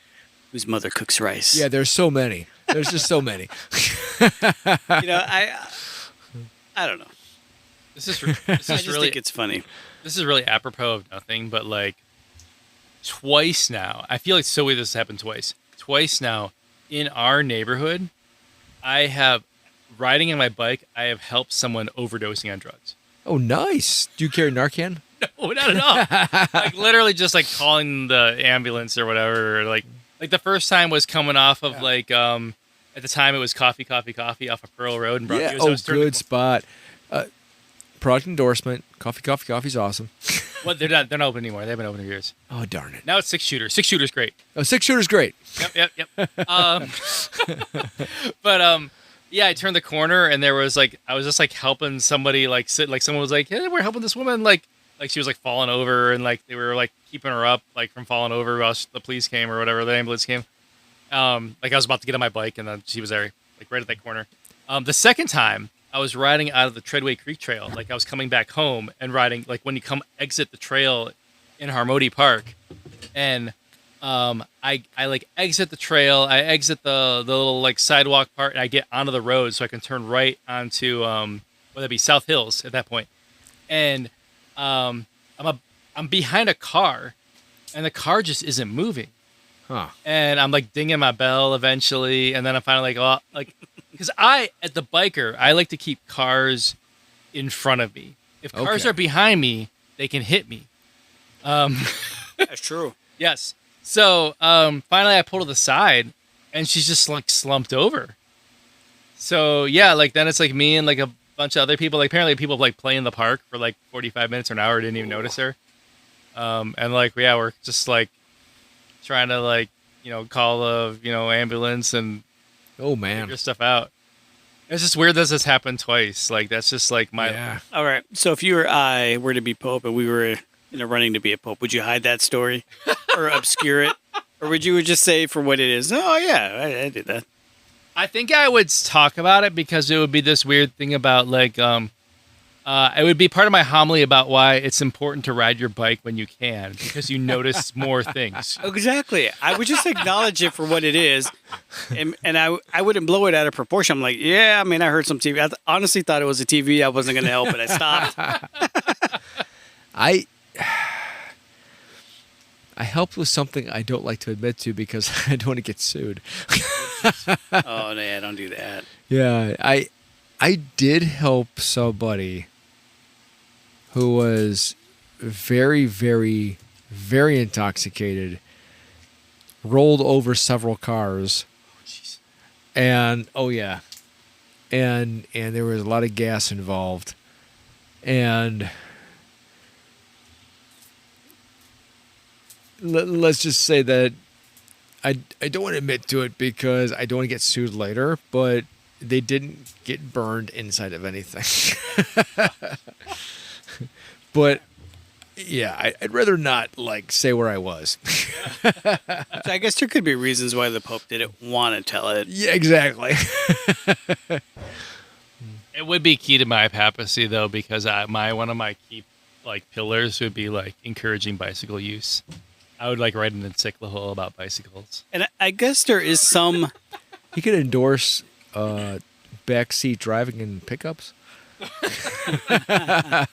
whose mother cooks rice. Yeah, there's so many. There's just so many. I don't know. This is I just really think it's funny. this is really apropos of nothing, but like twice now, I feel like so weird this has happened twice. Twice now in our neighborhood, I have riding on my bike. I have helped someone overdosing on drugs. Oh, nice. Do you carry Narcan? No, not at all. Like literally just like calling the ambulance or whatever. Or like the first time was coming off of at the time it was coffee off of Pearl Road in Broadview. Yeah. So I Oh, was turning good spot. Product endorsement. Coffee's awesome. Well, they're not open anymore. They haven't been open for years. Oh, darn it. Now it's 6-shooter. 6-shooter's great. Oh, 6-shooter's great. Yep. But yeah, I turned the corner and there was like I was just like helping somebody like sit like someone was like, hey, we're helping this woman like she was like falling over and like they were like keeping her up like from falling over while the police came or whatever, the ambulance came. Like I was about to get on my bike and then she was there like right at that corner. The second time I was riding out of the Treadway Creek Trail, like I was coming back home and riding like when you exit the trail in Harmody Park, and I like exit the trail, I exit the little like sidewalk part, and I get onto the road so I can turn right onto whether it be South Hills at that point, and I'm behind a car, and the car just isn't moving. Huh. And I'm like dinging my bell eventually, and then I'm finally like, oh, like, because at the biker, I like to keep cars in front of me. If cars Okay. are behind me, they can hit me. That's true. Yes. So finally, I pull to the side, and she's just like slumped over. So yeah, like then it's like me and like a bunch of other people. Like apparently, people like play in the park for like 45 minutes or an hour, didn't even notice her. And like yeah, we're just like trying to like call a ambulance and Oh, man. figure stuff out. It's just weird that this happened twice. Like that's just like my Yeah. All right. So if you or I were to be Pope and we were in a running to be a Pope, would you hide that story or obscure it? Or would you just say for what it is? Oh, yeah, I did that. I think I would talk about it because it would be this weird thing about like it would be part of my homily about why it's important to ride your bike when you can because you notice more things. Exactly. I would just acknowledge it for what it is. And I wouldn't blow it out of proportion. I'm like, yeah, I mean, I heard some TV. I honestly thought it was a TV. I wasn't going to help it. I stopped. I helped with something I don't like to admit to because I don't want to get sued. Oh, yeah, don't do that. Yeah, I did help somebody who was very, very, very intoxicated, rolled over several cars, and and there was a lot of gas involved, and let's just say that I don't want to admit to it because I don't want to get sued later, but they didn't get burned inside of anything. But yeah, I'd rather not like say where I was. So I guess there could be reasons why the Pope didn't want to tell it. Yeah, exactly. It would be key to my papacy though because one of my key like pillars would be like encouraging bicycle use. I would like write an encyclical about bicycles. And I guess there is some... He could endorse backseat driving in pickups. I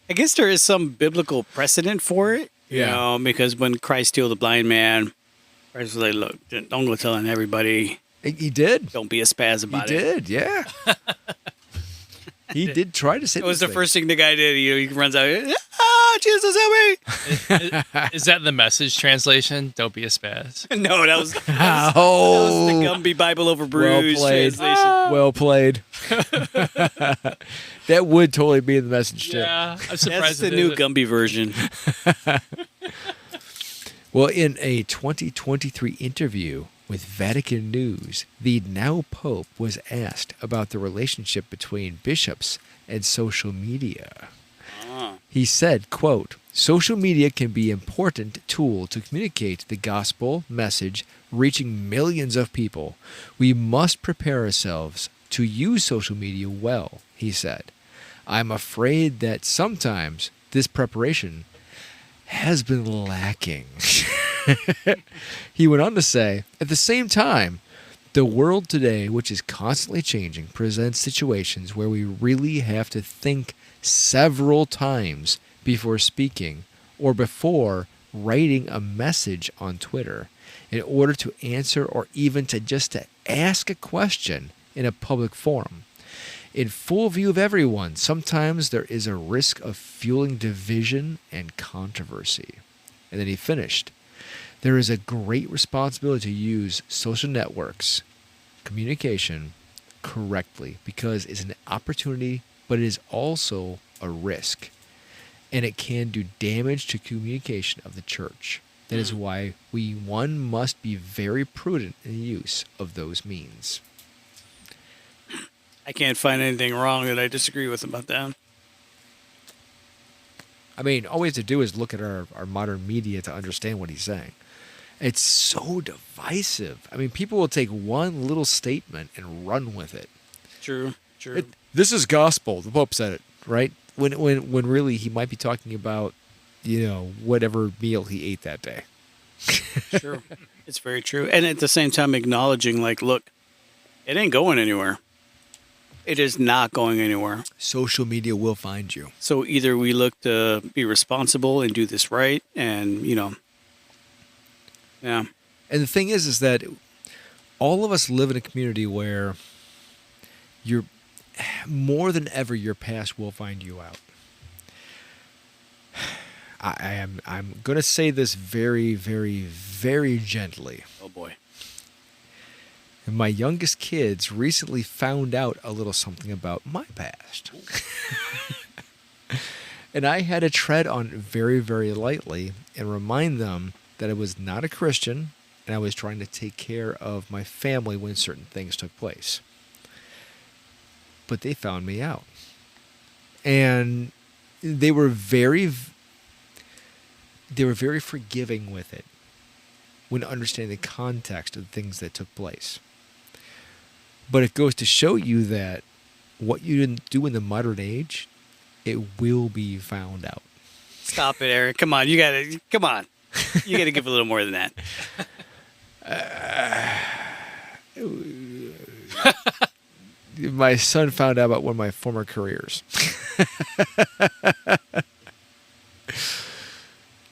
guess there is some biblical precedent for it. You know, because when Christ healed the blind man, Christ was like, look, don't go telling everybody. He did. Don't be a spaz about He it. did, yeah. He did try to say It was this the thing. first thing the guy did. He runs out, Jesus, help me. Is that the Message translation? Don't be a spaz. No, that was the Oh, Gumby Bible Over Brews played. translation. well played. That would totally be the message too. Yeah, I'm surprised. That's the it new isn't. Gumby version. Well, in a 2023 interview with Vatican News, the now Pope was asked about the relationship between bishops and social media. He said, quote, "Social media can be an important tool to communicate the gospel message reaching millions of people. We must prepare ourselves to use social media well," he said. "I'm afraid that sometimes this preparation has been lacking." He went on to say, "At the same time, the world today, which is constantly changing, presents situations where we really have to think several times before speaking or before writing a message on Twitter in order to answer or even to ask a question in a public forum. In full view of everyone, sometimes there is a risk of fueling division and controversy." And then he finished, "There is a great responsibility to use social networks, communication, correctly because it's an opportunity, but it is also a risk. And it can do damage to communication of the church. That is why one must be very prudent in the use of those means." I can't find anything wrong that I disagree with about that. I mean, all we have to do is look at our modern media to understand what he's saying. It's so divisive. I mean, people will take one little statement and run with it. True. This is gospel. The Pope said it, right? When really he might be talking about, whatever meal he ate that day. True. It's very true. And at the same time, acknowledging, like, look, it ain't going anywhere. It is not going anywhere. Social media will find you. So either we look to be responsible and do this right and, yeah. And the thing is that all of us live in a community where you're more than ever your past will find you out. I'm going to say this very, very, very gently. Oh boy. My youngest kids recently found out a little something about my past. And I had to tread on it very, very lightly and remind them that I was not a Christian and I was trying to take care of my family when certain things took place. But they found me out. And they were very forgiving with it when understanding the context of the things that took place. But it goes to show you that what you didn't do in the modern age, it will be found out. Stop it, Aaron. Come on. You got to give a little more than that. My son found out about one of my former careers.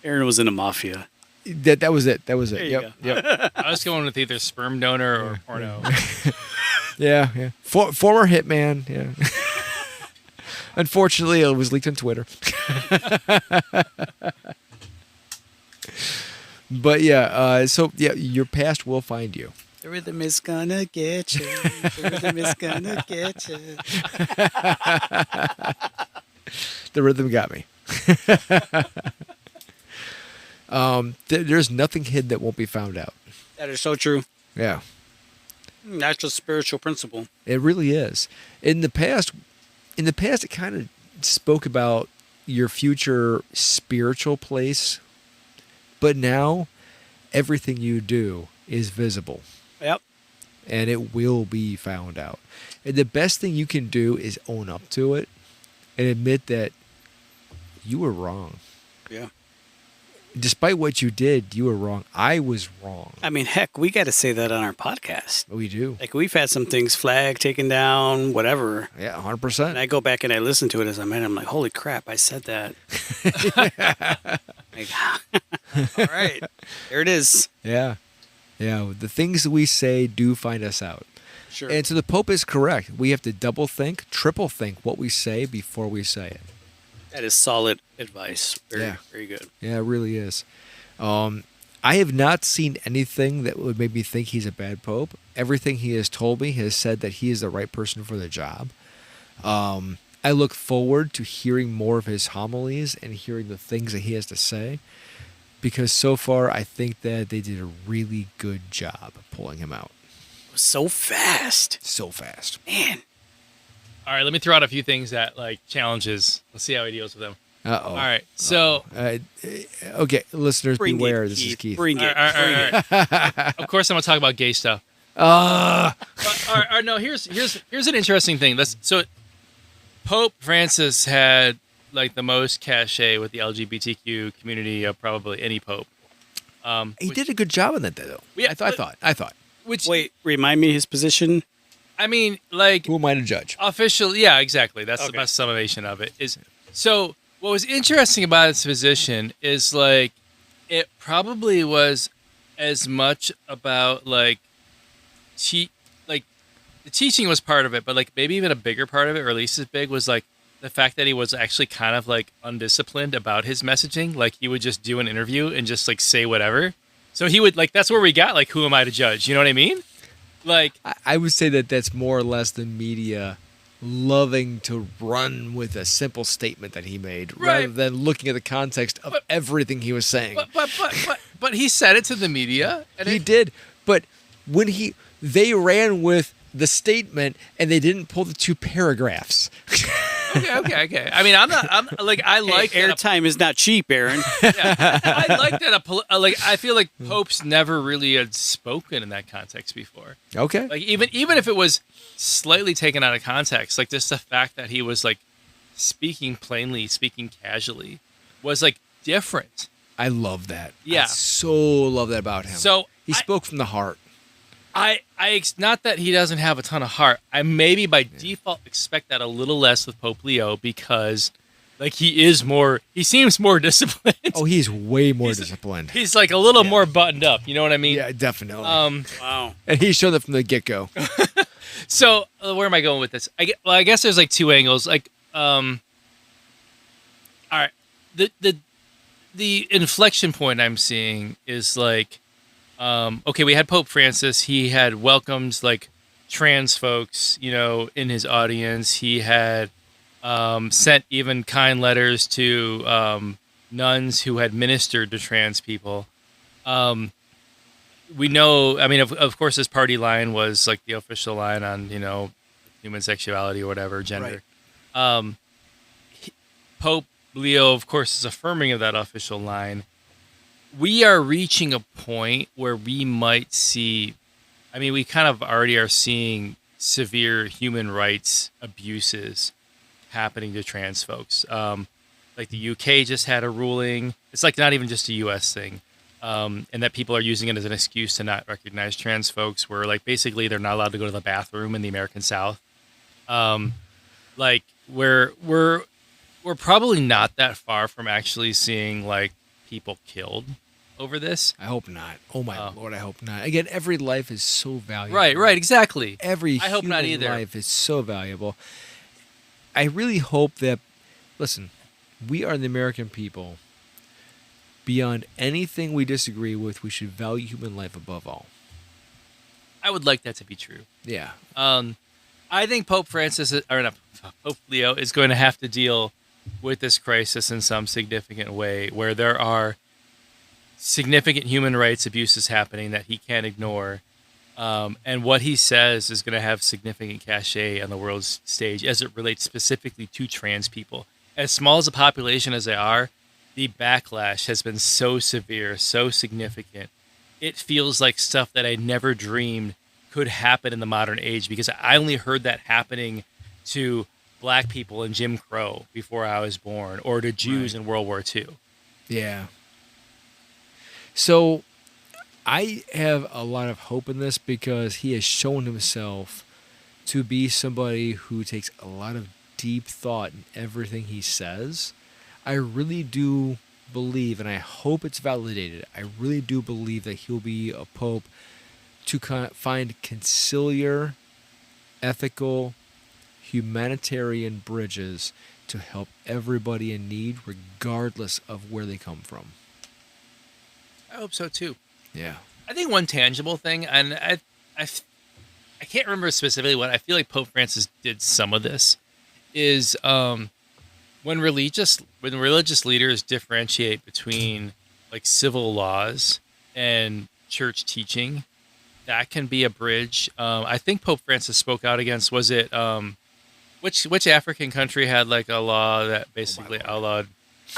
Aaron was in a mafia. That was it. There you go. Yep. I was going with either sperm donor or porno. Yeah. Former hitman. Yeah. Unfortunately, it was leaked on Twitter. But your past will find you. The rhythm is gonna get you. The rhythm is gonna get you. The rhythm got me. There's nothing hidden that won't be found out. That is so true. Yeah. That's a spiritual principle. It really is. In the past, it kind of spoke about your future spiritual place, but now everything you do is visible. Yep. And it will be found out. And the best thing you can do is own up to it and admit that you were wrong. Yeah. Despite what you did, you were wrong. I was wrong. I mean, heck, we got to say that on our podcast. We do. Like, we've had some things flagged, taken down, whatever. Yeah, 100%. And I go back and I listen to it as I meant. I'm like, holy crap, I said that. Like, all right, there it is. Yeah. Yeah, the things that we say do find us out. Sure. And so the Pope is correct. We have to double think, triple think what we say before we say it. That is solid advice. Very good. Yeah, it really is. I have not seen anything that would make me think he's a bad pope. Everything he has told me has said that he is the right person for the job. I look forward to hearing more of his homilies and hearing the things that he has to say. because so far I think that they did a really good job of pulling him out So fast. so fast. Man. All right, let me throw out a few things that like challenges. Let's see how he deals with them. Uh-oh. All right, so Okay, listeners, Bring beware. it, This is Keith. Keith. Bring it. all right. Of course, I'm gonna talk about gay stuff. Ah, But, all right, no, here's an interesting thing. So Pope Francis had like the most cachet with the LGBTQ community of probably any pope. he did a good job on that, though. Yeah, I thought. Which Wait, remind me his position. I mean, like Who am I to judge? official, yeah, exactly. That's the Okay. best summation of it. Is so what was interesting about his position is like it probably was as much about like like the teaching was part of it, but like maybe even a bigger part of it, or at least as big, was like the fact that he was actually kind of like undisciplined about his messaging. Like he would just do an interview and just like say whatever. So he would like, that's where we got like, who am I to judge? You know what I mean? Like, I would say that that's more or less the media loving to run with a simple statement that he made, rather Right. than looking at the context of everything he was saying. but he said it to the media, and He it, did, but when they ran with the statement and they didn't pull the two paragraphs. okay. I mean, I'm like, I like that. Airtime is not cheap, Aaron. I like that. Like, I feel like popes never really had spoken in that context before. Okay. Like, even if it was slightly taken out of context, like just the fact that he was like speaking plainly, speaking casually, was like different. I love that. Yeah. I so love that about him. So he spoke from the heart. Not that he doesn't have a ton of heart. I maybe by default expect that a little less with Pope Leo because, like, he seems more disciplined. Oh, he's way more disciplined. He's like a little more buttoned up. You know what I mean? Yeah, definitely. Wow. And he showed that from the get-go. So where am I going with this? I guess there's like two angles. Like, all right, the inflection point I'm seeing is like, okay, we had Pope Francis. He had welcomed like trans folks, you know, in his audience. He had sent even kind letters to nuns who had ministered to trans people. We know, I mean, of course, his party line was like the official line on, you know, human sexuality or whatever, gender. Pope Leo, of course, is affirming of that official line. We are reaching a point where we might see, I mean, we kind of already are seeing severe human rights abuses happening to trans folks. Like the UK just had a ruling. It's like not even just a US thing. And that people are using it as an excuse to not recognize trans folks, where like basically they're not allowed to go to the bathroom in the American South. Like we're probably not that far from actually seeing like people killed over this. I hope not. Oh my Lord, I hope not. Again, every life is so valuable. Right, exactly. Every I hope not human either. life is so valuable. I really hope that, listen, we are the American people. Beyond anything we disagree with, we should value human life above all. I would like that to be true. Yeah. I think Pope Leo is going to have to deal with this crisis in some significant way, where there are significant human rights abuses happening that he can't ignore. And what he says is going to have significant cachet on the world stage as it relates specifically to trans people. As small as a population as they are, the backlash has been so severe, so significant. It feels like stuff that I never dreamed could happen in the modern age, because I only heard that happening to black people in Jim Crow before I was born, or to Jews in World War II. Yeah. So I have a lot of hope in this, because he has shown himself to be somebody who takes a lot of deep thought in everything he says. I really do believe, and I hope it's validated, I really do believe that he'll be a pope to find conciliar, ethical, humanitarian bridges to help everybody in need, regardless of where they come from. I hope so too. Yeah. I think one tangible thing, and I can't remember specifically what, I feel like Pope Francis did some of this, is when religious leaders differentiate between like civil laws and church teaching, that can be a bridge. I think Pope Francis spoke out against, was it, which African country had like a law that basically outlawed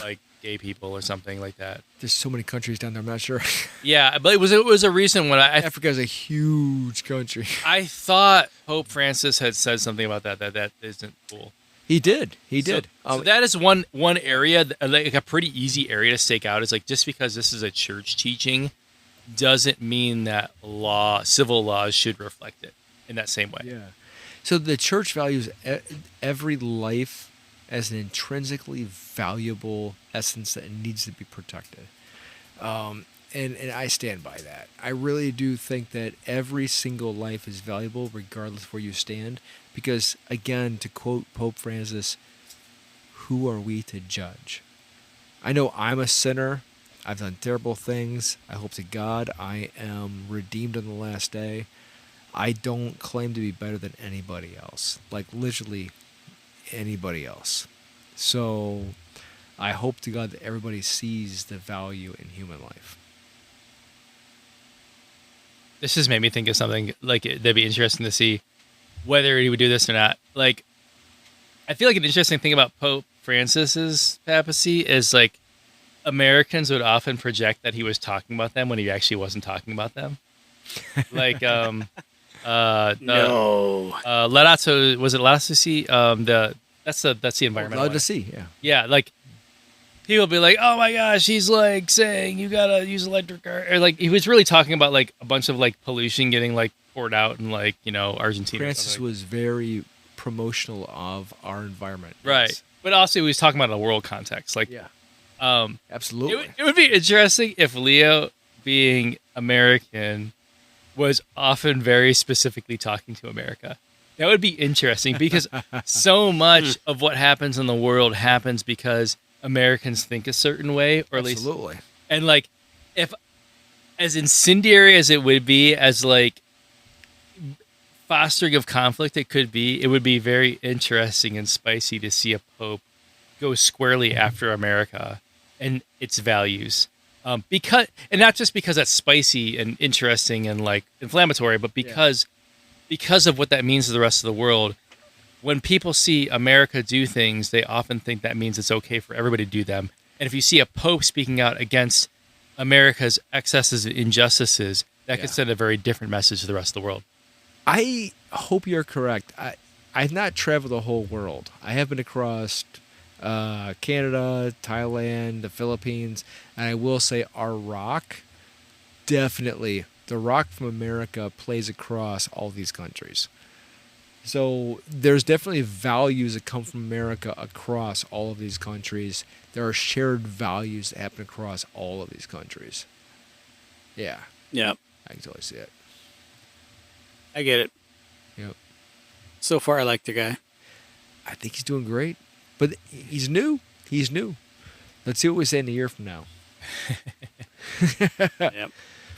like gay people or something like that? There's so many countries down there. I'm not sure. Yeah, but it was a recent one. Africa is a huge country. I thought Pope Francis had said something about that isn't cool. He did. He did. So that is one area, like a pretty easy area to stake out. Is like, just because this is a church teaching doesn't mean that civil laws should reflect it in that same way. Yeah. So the church values every life as an intrinsically valuable essence that needs to be protected. And I stand by that. I really do think that every single life is valuable regardless of where you stand. Because, again, to quote Pope Francis, who are we to judge? I know I'm a sinner. I've done terrible things. I hope to God I am redeemed on the last day. I don't claim to be better than anybody else. Like, literally anybody else. So I hope to God that everybody sees the value in human life. This has made me think of something like that'd be interesting to see whether he would do this or not. Like, I feel like an interesting thing about Pope Francis's papacy is like Americans would often project that he was talking about them when he actually wasn't talking about them. Like, No. Laudato, was it Laudato Si? That's the environmental. Laudato Si, yeah. Yeah, like people be like, "Oh my gosh, he's like saying you gotta use electric car," or like he was really talking about like a bunch of like pollution getting like poured out in like, you know, Argentina. Francis was very promotional of our environment. Right, Yes. but also he was talking about a world context. Like, Yeah. it Absolutely. would be interesting if Leo, being American, was often very specifically talking to America. That would be interesting because so much of what happens in the world happens because Americans think a certain way, or at least, Absolutely. and like, if as incendiary as it would be, as like fostering of conflict it could be, it would be very interesting and spicy to see a pope go squarely after America and its values. Because, and not just because that's spicy and interesting and like inflammatory, but because of what that means to the rest of the world. When people see America do things, they often think that means it's okay for everybody to do them. And if you see a pope speaking out against America's excesses and injustices, that could send a very different message to the rest of the world. I hope you're correct. I've not traveled the whole world. I have been across Canada, Thailand, the Philippines, and I will say our rock, definitely, the rock from America plays across all these countries. So there's definitely values that come from America across all of these countries. There are shared values that happen across all of these countries. Yeah, Yep. I can totally see it. I get it. Yep. So far, I like the guy. I think he's doing great, but he's new. He's new. Let's see what we say in a year from now. Yep.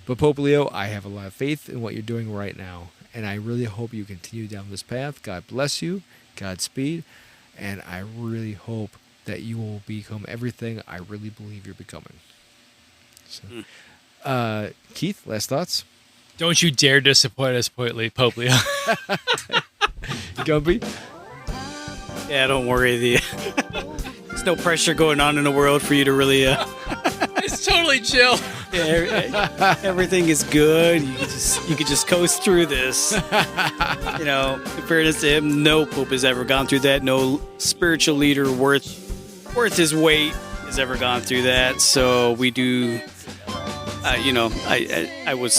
But Pope Leo, I have a lot of faith in what you're doing right now, and I really hope you continue down this path. God bless you, Godspeed, and I really hope that you will become everything I really believe you're becoming. So, Keith, last thoughts? Don't you dare disappoint us, Pope Leo. Gumby? Yeah, don't worry. There's no pressure going on in the world for you to really. It's totally chill. Yeah, everything is good. You could just coast through this. You know, in fairness to him, no pope has ever gone through that. No spiritual leader worth his weight has ever gone through that. So we do. I would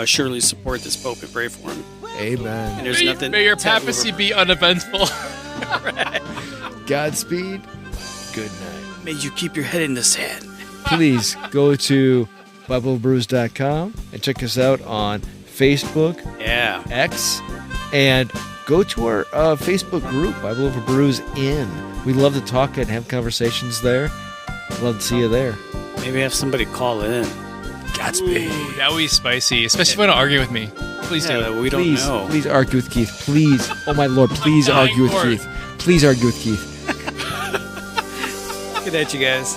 surely support this pope and pray for him. Amen. And there's nothing. May your taboo papacy over- be uneventful. Godspeed. Good night. May you keep your head in the sand. Please go to BibleBrews.com and check us out on Facebook, Yeah. X, and go to our Facebook group, Bible Over Brews In. We love to talk and have conversations there. Love to see you there. Maybe have somebody call in. Godspeed. That would be spicy, especially if you want to argue with me. Please do. Yeah, we don't Please, know. please argue with Keith. Please. Oh, my Lord. Please dying argue with for it. Keith. Please argue with Keith. Good at you guys.